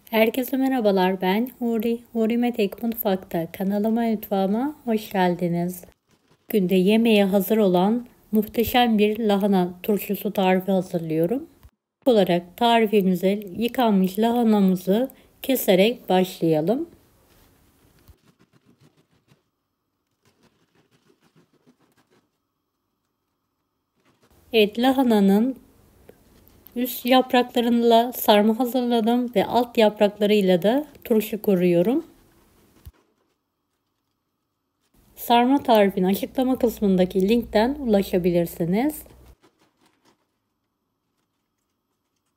Herkese merhabalar, ben Huri. Huri Tek Mutfak'ta kanalıma, mutfağıma hoş geldiniz. Günde yemeğe hazır olan muhteşem bir lahana turşusu tarifi hazırlıyorum. İlk olarak tarifimize yıkanmış lahanamızı keserek başlayalım. Evet, lahananın üst yapraklarıyla sarma hazırladım ve alt yapraklarıyla da turşu kuruyorum. Sarma tarifini açıklama kısmındaki linkten ulaşabilirsiniz.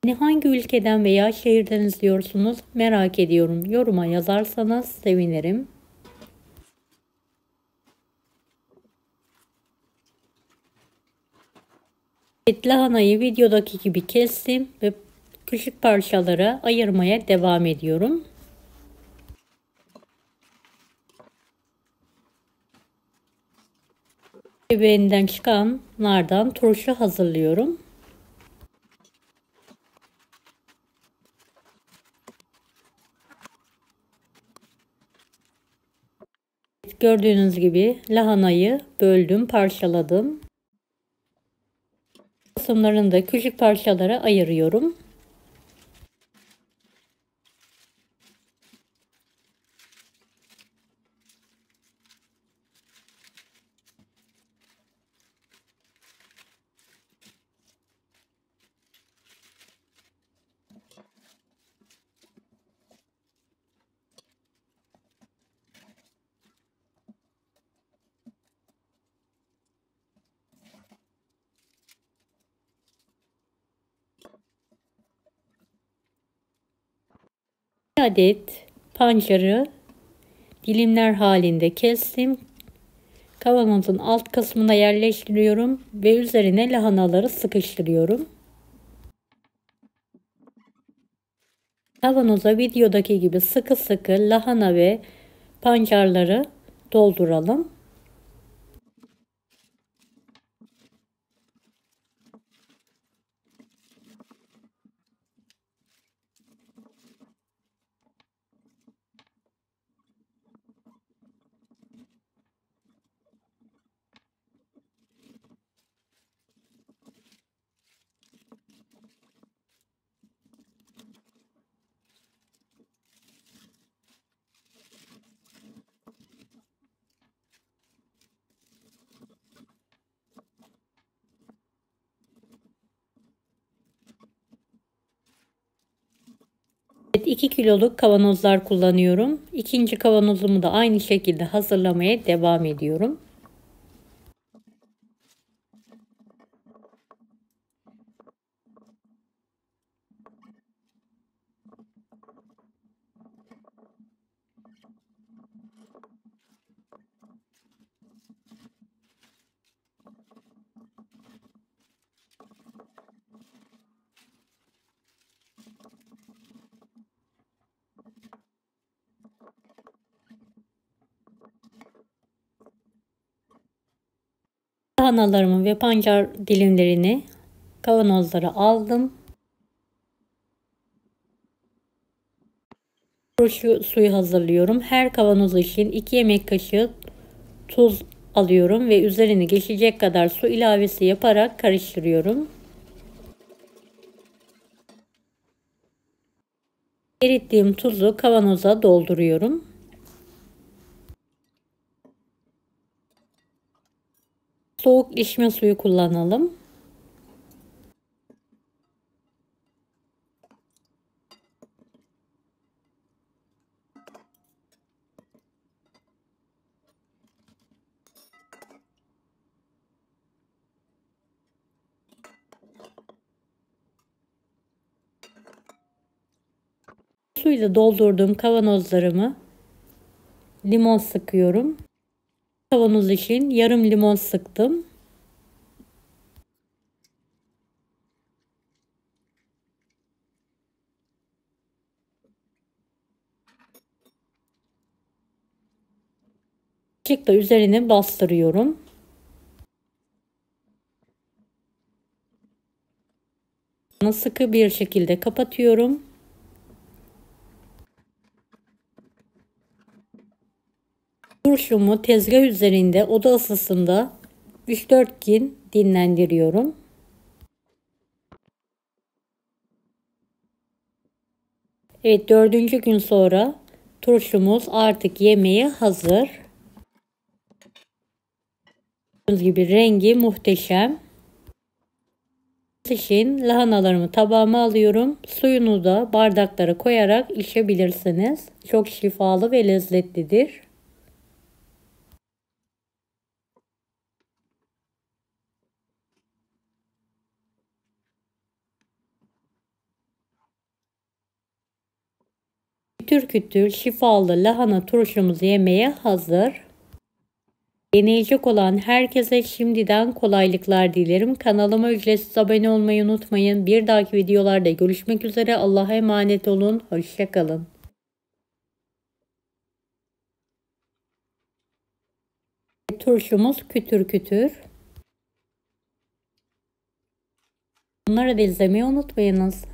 Beni hangi ülkeden veya şehirden izliyorsunuz merak ediyorum. Yoruma yazarsanız sevinirim. Evet, lahanayı videodaki gibi kestim ve küçük parçalara ayırmaya devam ediyorum. Bebeğinden çıkanlardan turşu hazırlıyorum. Gördüğünüz gibi lahanayı böldüm, parçaladım. Kısımlarını da küçük parçalara ayırıyorum. Bir adet pancarı dilimler halinde kestim. Kavanozun alt kısmına yerleştiriyorum ve üzerine lahanaları sıkıştırıyorum. Kavanoza videodaki gibi sıkı sıkı lahana ve pancarları dolduralım. Evet, 2 kiloluk kavanozlar kullanıyorum. İkinci kavanozumu da aynı şekilde hazırlamaya devam ediyorum. Lahanalarımı ve pancar dilimlerini kavanozlara aldım. Turşu suyu hazırlıyorum. Her kavanoz için 2 yemek kaşığı tuz alıyorum ve üzerine geçecek kadar su ilavesi yaparak karıştırıyorum. Erittiğim tuzu kavanoza dolduruyorum. Soğuk içme suyu kullanalım. Suyla doldurduğum kavanozlarımı limon sıkıyorum. Kavanoz için yarım limon sıktım. Kaşıkla üzerine bastırıyorum. Sıkı bir şekilde kapatıyorum. Turşumu tezgah üzerinde oda ısısında 3-4 gün dinlendiriyorum. Evet, 4. gün sonra turşumuz artık yemeğe hazır. Gördüğünüz gibi rengi muhteşem. Için lahanalarımı tabağıma alıyorum. Suyunu da bardaklara koyarak içebilirsiniz. Çok şifalı ve lezzetlidir. Kütür kütür şifalı lahana turşumuz yemeğe hazır. Deneyecek olan herkese şimdiden kolaylıklar dilerim. Kanalıma ücretsiz abone olmayı unutmayın. Bir dahaki videolarda görüşmek üzere. Allah'a emanet olun. Hoşça kalın. Turşumuz kütür kütür. Bunları da izlemeyi unutmayınız.